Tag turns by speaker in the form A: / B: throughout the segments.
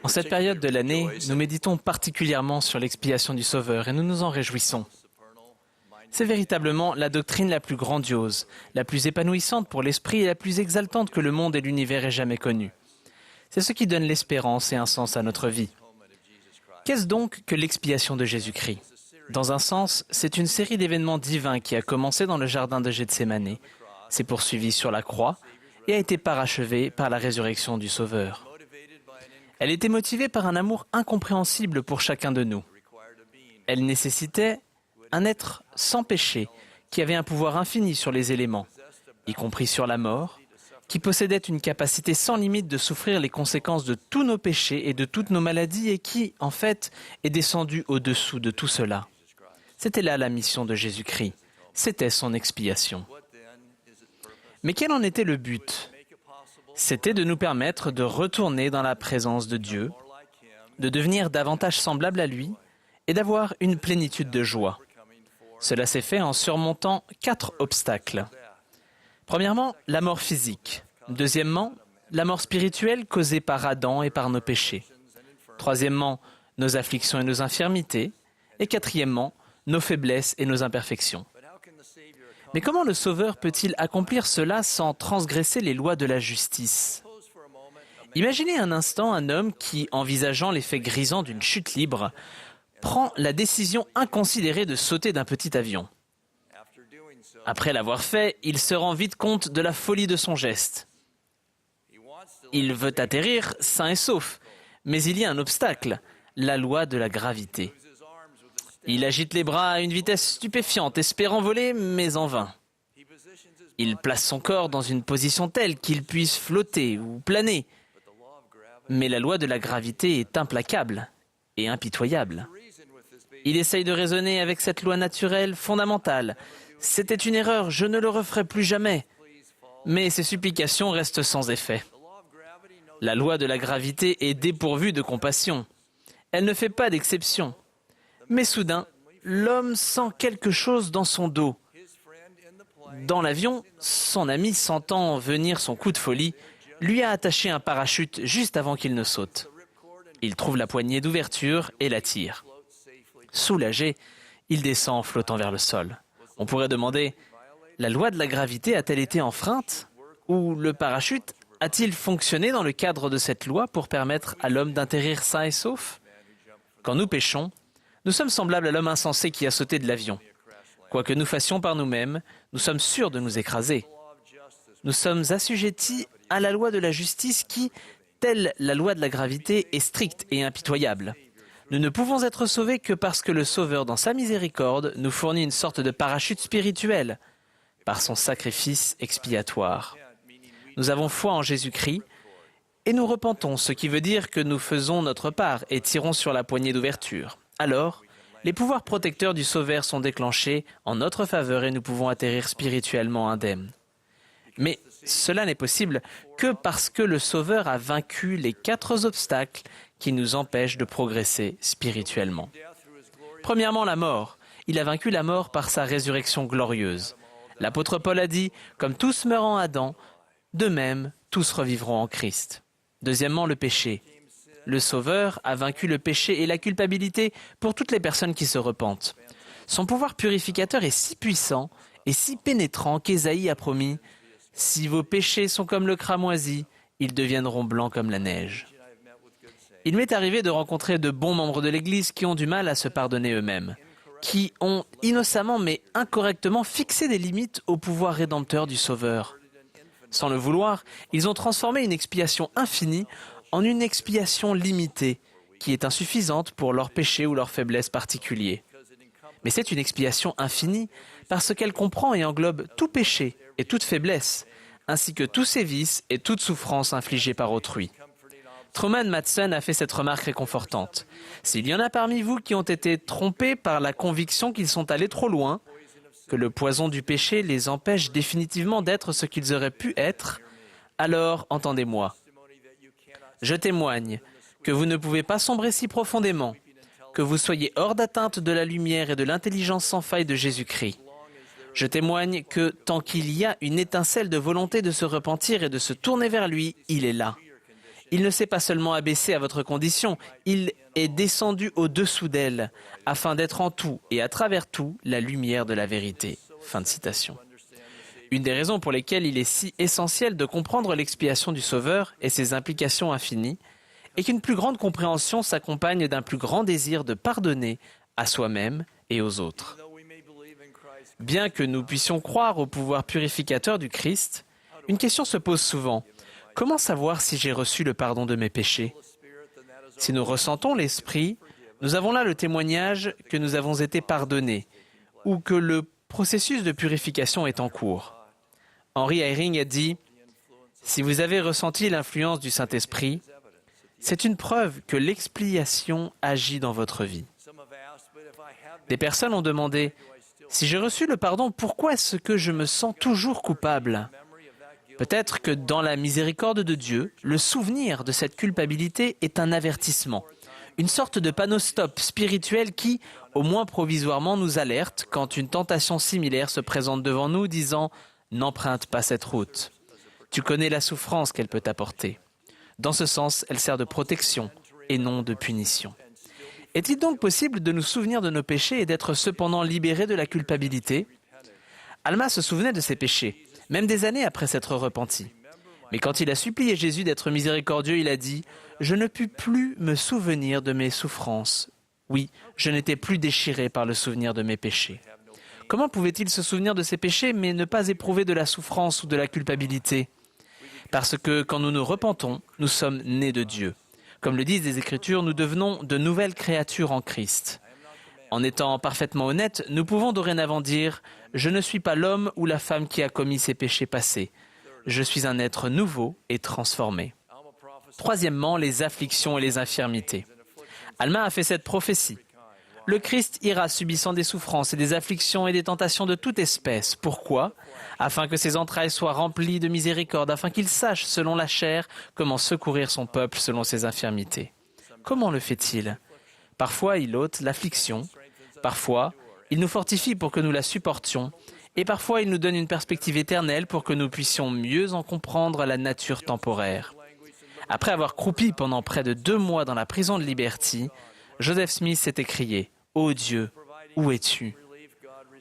A: En cette période de l'année, nous méditons particulièrement sur l'expiation du Sauveur et nous nous en réjouissons. C'est véritablement la doctrine la plus grandiose, la plus épanouissante pour l'esprit et la plus exaltante que le monde et l'univers aient jamais connue. C'est ce qui donne l'espérance et un sens à notre vie. Qu'est-ce donc que l'expiation de Jésus-Christ? Dans un sens, c'est une série d'événements divins qui a commencé dans le jardin de Gethsémanée, s'est poursuivie sur la croix et a été parachevée par la résurrection du Sauveur. Elle était motivée par un amour incompréhensible pour chacun de nous. Elle nécessitait un être sans péché, qui avait un pouvoir infini sur les éléments, y compris sur la mort, qui possédait une capacité sans limite de souffrir les conséquences de tous nos péchés et de toutes nos maladies et qui, en fait, est descendu au-dessous de tout cela. C'était là la mission de Jésus-Christ. C'était son expiation. Mais quel en était le but? C'était de nous permettre de retourner dans la présence de Dieu, de devenir davantage semblable à lui et d'avoir une plénitude de joie. Cela s'est fait en surmontant 4 obstacles. Premièrement, la mort physique. Deuxièmement, la mort spirituelle causée par Adam et par nos péchés. Troisièmement, nos afflictions et nos infirmités. Et quatrièmement, nos faiblesses et nos imperfections. Mais comment le Sauveur peut-il accomplir cela sans transgresser les lois de la justice? Imaginez un instant un homme qui, envisageant l'effet grisant d'une chute libre, prend la décision inconsidérée de sauter d'un petit avion. Après l'avoir fait, il se rend vite compte de la folie de son geste. Il veut atterrir sain et sauf, mais il y a un obstacle, la loi de la gravité. Il agite les bras à une vitesse stupéfiante, espérant voler, mais en vain. Il place son corps dans une position telle qu'il puisse flotter ou planer. Mais la loi de la gravité est implacable et impitoyable. Il essaye de raisonner avec cette loi naturelle fondamentale. C'était une erreur, je ne le referai plus jamais. Mais ses supplications restent sans effet. La loi de la gravité est dépourvue de compassion. Elle ne fait pas d'exception. Mais soudain, l'homme sent quelque chose dans son dos. Dans l'avion, son ami, sentant venir son coup de folie, lui a attaché un parachute juste avant qu'il ne saute. Il trouve la poignée d'ouverture et la tire. Soulagé, il descend en flottant vers le sol. On pourrait demander, la loi de la gravité a-t-elle été enfreinte? Ou le parachute a-t-il fonctionné dans le cadre de cette loi pour permettre à l'homme d'atterrir sain et sauf? Quand nous péchons, nous sommes semblables à l'homme insensé qui a sauté de l'avion. Quoi que nous fassions par nous-mêmes, nous sommes sûrs de nous écraser. Nous sommes assujettis à la loi de la justice qui, telle la loi de la gravité, est stricte et impitoyable. Nous ne pouvons être sauvés que parce que le Sauveur, dans sa miséricorde, nous fournit une sorte de parachute spirituel, par son sacrifice expiatoire. Nous avons foi en Jésus-Christ et nous repentons, ce qui veut dire que nous faisons notre part et tirons sur la poignée d'ouverture. Alors, les pouvoirs protecteurs du Sauveur sont déclenchés en notre faveur et nous pouvons atterrir spirituellement indemnes. Mais cela n'est possible que parce que le Sauveur a vaincu les 4 obstacles qui nous empêchent de progresser spirituellement. Premièrement, la mort. Il a vaincu la mort par sa résurrection glorieuse. L'apôtre Paul a dit « Comme tous meurent en Adam, de même, tous revivront en Christ. » Deuxièmement, le péché. Le Sauveur a vaincu le péché et la culpabilité pour toutes les personnes qui se repentent. Son pouvoir purificateur est si puissant et si pénétrant qu'Ésaïe a promis « Si vos péchés sont comme le cramoisi, ils deviendront blancs comme la neige. » Il m'est arrivé de rencontrer de bons membres de l'Église qui ont du mal à se pardonner eux-mêmes, qui ont innocemment mais incorrectement fixé des limites au pouvoir rédempteur du Sauveur. Sans le vouloir, ils ont transformé une expiation infinie en une expiation limitée, qui est insuffisante pour leurs péchés ou leurs faiblesses particuliers. Mais c'est une expiation infinie parce qu'elle comprend et englobe tout péché et toute faiblesse, ainsi que tous sévices et toute souffrance infligée par autrui. Truman Madsen a fait cette remarque réconfortante. S'il y en a parmi vous qui ont été trompés par la conviction qu'ils sont allés trop loin, que le poison du péché les empêche définitivement d'être ce qu'ils auraient pu être, alors entendez-moi. Je témoigne que vous ne pouvez pas sombrer si profondément, que vous soyez hors d'atteinte de la lumière et de l'intelligence sans faille de Jésus-Christ. Je témoigne que tant qu'il y a une étincelle de volonté de se repentir et de se tourner vers lui, il est là. Il ne s'est pas seulement abaissé à votre condition, il est descendu au-dessous d'elle, afin d'être en tout et à travers tout la lumière de la vérité. » Fin de citation. Une des raisons pour lesquelles il est si essentiel de comprendre l'expiation du Sauveur et ses implications infinies est qu'une plus grande compréhension s'accompagne d'un plus grand désir de pardonner à soi-même et aux autres. Bien que nous puissions croire au pouvoir purificateur du Christ, une question se pose souvent. Comment savoir si j'ai reçu le pardon de mes péchés? Si nous ressentons l'Esprit, nous avons là le témoignage que nous avons été pardonnés ou que le processus de purification est en cours. Henry Eyring a dit « Si vous avez ressenti l'influence du Saint-Esprit, c'est une preuve que l'expiation agit dans votre vie. » Des personnes ont demandé « Si j'ai reçu le pardon, pourquoi est-ce que je me sens toujours coupable ?» Peut-être que dans la miséricorde de Dieu, le souvenir de cette culpabilité est un avertissement, une sorte de panneau stop spirituel qui, au moins provisoirement, nous alerte quand une tentation similaire se présente devant nous disant « N'emprunte pas cette route. Tu connais la souffrance qu'elle peut t'apporter. » Dans ce sens, elle sert de protection et non de punition. Est-il donc possible de nous souvenir de nos péchés et d'être cependant libérés de la culpabilité? Alma se souvenait de ses péchés, même des années après s'être repenti. Mais quand il a supplié Jésus d'être miséricordieux, il a dit « Je ne pus plus me souvenir de mes souffrances. Oui, je n'étais plus déchiré par le souvenir de mes péchés. » Comment pouvait-il se souvenir de ses péchés mais ne pas éprouver de la souffrance ou de la culpabilité? Parce que quand nous nous repentons, nous sommes nés de Dieu. Comme le disent les Écritures, nous devenons de nouvelles créatures en Christ. En étant parfaitement honnêtes, nous pouvons dorénavant dire « Je ne suis pas l'homme ou la femme qui a commis ces péchés passés. Je suis un être nouveau et transformé. » Troisièmement, les afflictions et les infirmités. Alma a fait cette prophétie. Le Christ ira subissant des souffrances et des afflictions et des tentations de toute espèce. Pourquoi? Afin que ses entrailles soient remplies de miséricorde, afin qu'il sache, selon la chair, comment secourir son peuple selon ses infirmités. Comment le fait-il? Parfois, il ôte l'affliction. Parfois, il nous fortifie pour que nous la supportions. Et parfois, il nous donne une perspective éternelle pour que nous puissions mieux en comprendre la nature temporaire. Après avoir croupi pendant près de 2 mois dans la prison de Liberty, Joseph Smith s'est écrié « Ô Dieu, où es-tu »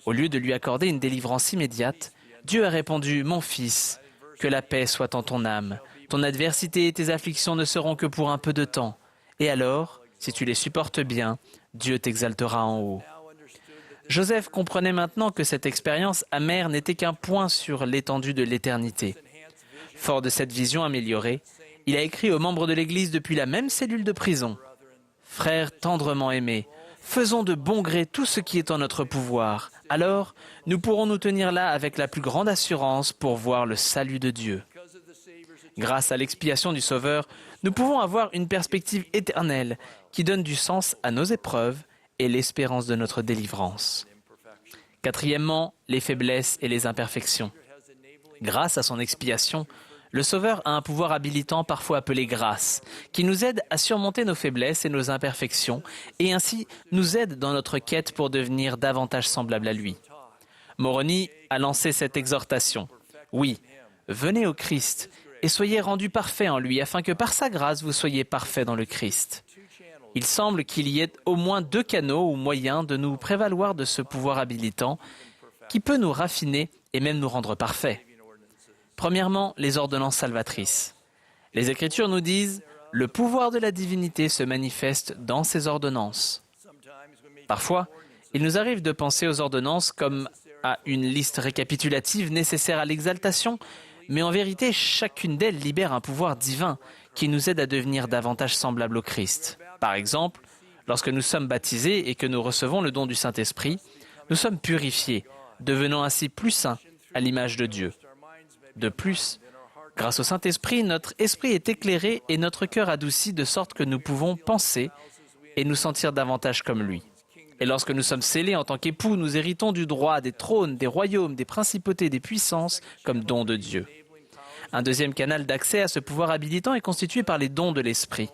A: Au lieu de lui accorder une délivrance immédiate, Dieu a répondu « Mon fils, que la paix soit en ton âme. Ton adversité et tes afflictions ne seront que pour un peu de temps. Et alors, si tu les supportes bien, Dieu t'exaltera en haut. » Joseph comprenait maintenant que cette expérience amère n'était qu'un point sur l'étendue de l'éternité. Fort de cette vision améliorée, il a écrit aux membres de l'Église depuis la même cellule de prison. « Frères tendrement aimés, faisons de bon gré tout ce qui est en notre pouvoir. Alors, nous pourrons nous tenir là avec la plus grande assurance pour voir le salut de Dieu. » Grâce à l'expiation du Sauveur, nous pouvons avoir une perspective éternelle qui donne du sens à nos épreuves et l'espérance de notre délivrance. Quatrièmement, les faiblesses et les imperfections. Grâce à son expiation, le Sauveur a un pouvoir habilitant parfois appelé grâce, qui nous aide à surmonter nos faiblesses et nos imperfections, et ainsi nous aide dans notre quête pour devenir davantage semblable à lui. Moroni a lancé cette exhortation. Oui, venez au Christ et soyez rendus parfaits en lui, afin que par sa grâce vous soyez parfaits dans le Christ. Il semble qu'il y ait au moins 2 canaux ou moyens de nous prévaloir de ce pouvoir habilitant qui peut nous raffiner et même nous rendre parfaits. Premièrement, les ordonnances salvatrices. Les Écritures nous disent « Le pouvoir de la divinité se manifeste dans ces ordonnances ». Parfois, il nous arrive de penser aux ordonnances comme à une liste récapitulative nécessaire à l'exaltation, mais en vérité, chacune d'elles libère un pouvoir divin qui nous aide à devenir davantage semblables au Christ. Par exemple, lorsque nous sommes baptisés et que nous recevons le don du Saint-Esprit, nous sommes purifiés, devenant ainsi plus saints à l'image de Dieu. De plus, grâce au Saint-Esprit, notre esprit est éclairé et notre cœur adouci de sorte que nous pouvons penser et nous sentir davantage comme lui. Et lorsque nous sommes scellés en tant qu'époux, nous héritons du droit des trônes, des royaumes, des principautés, des puissances comme dons de Dieu. Un deuxième canal d'accès à ce pouvoir habilitant est constitué par les dons de l'Esprit.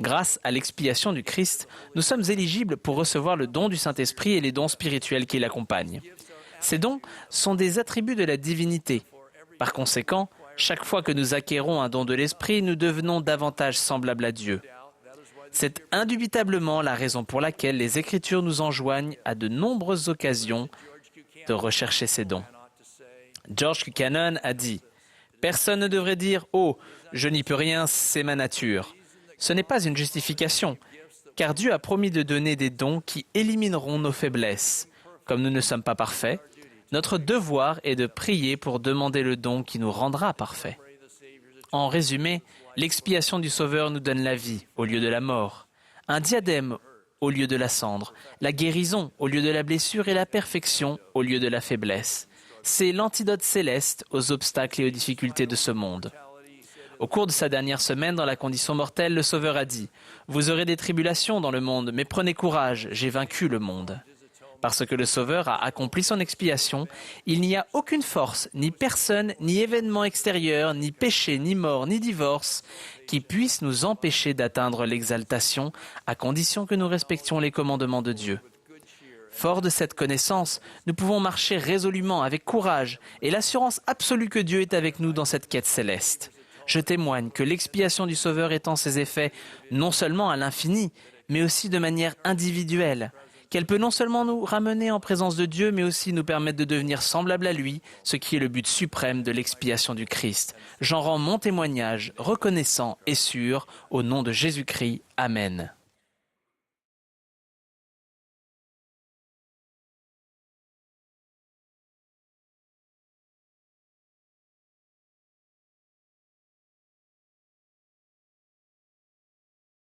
A: Grâce à l'expiation du Christ, nous sommes éligibles pour recevoir le don du Saint-Esprit et les dons spirituels qui l'accompagnent. Ces dons sont des attributs de la divinité. Par conséquent, Chaque fois que nous acquérons un don de l'Esprit, nous devenons davantage semblables à Dieu. C'est indubitablement la raison pour laquelle les Écritures nous enjoignent à de nombreuses occasions de rechercher ces dons. George Buchanan a dit « Personne ne devrait dire « Oh, je n'y peux rien, c'est ma nature ». Ce n'est pas une justification, car Dieu a promis de donner des dons qui élimineront nos faiblesses. Comme nous ne sommes pas parfaits, notre devoir est de prier pour demander le don qui nous rendra parfaits. En résumé, l'expiation du Sauveur nous donne la vie au lieu de la mort, un diadème au lieu de la cendre, la guérison au lieu de la blessure et la perfection au lieu de la faiblesse. C'est l'antidote céleste aux obstacles et aux difficultés de ce monde. Au cours de sa dernière semaine dans la condition mortelle, le Sauveur a dit « Vous aurez des tribulations dans le monde, mais prenez courage, j'ai vaincu le monde. » Parce que le Sauveur a accompli son expiation, il n'y a aucune force, ni personne, ni événement extérieur, ni péché, ni mort, ni divorce, qui puisse nous empêcher d'atteindre l'exaltation, à condition que nous respections les commandements de Dieu. Fort de cette connaissance, nous pouvons marcher résolument, avec courage, et l'assurance absolue que Dieu est avec nous dans cette quête céleste. Je témoigne que l'expiation du Sauveur étend ses effets non seulement à l'infini, mais aussi de manière individuelle, qu'elle peut non seulement nous ramener en présence de Dieu, mais aussi nous permettre de devenir semblables à lui, ce qui est le but suprême de l'expiation du Christ. J'en rends mon témoignage reconnaissant et sûr, au nom de Jésus-Christ. Amen.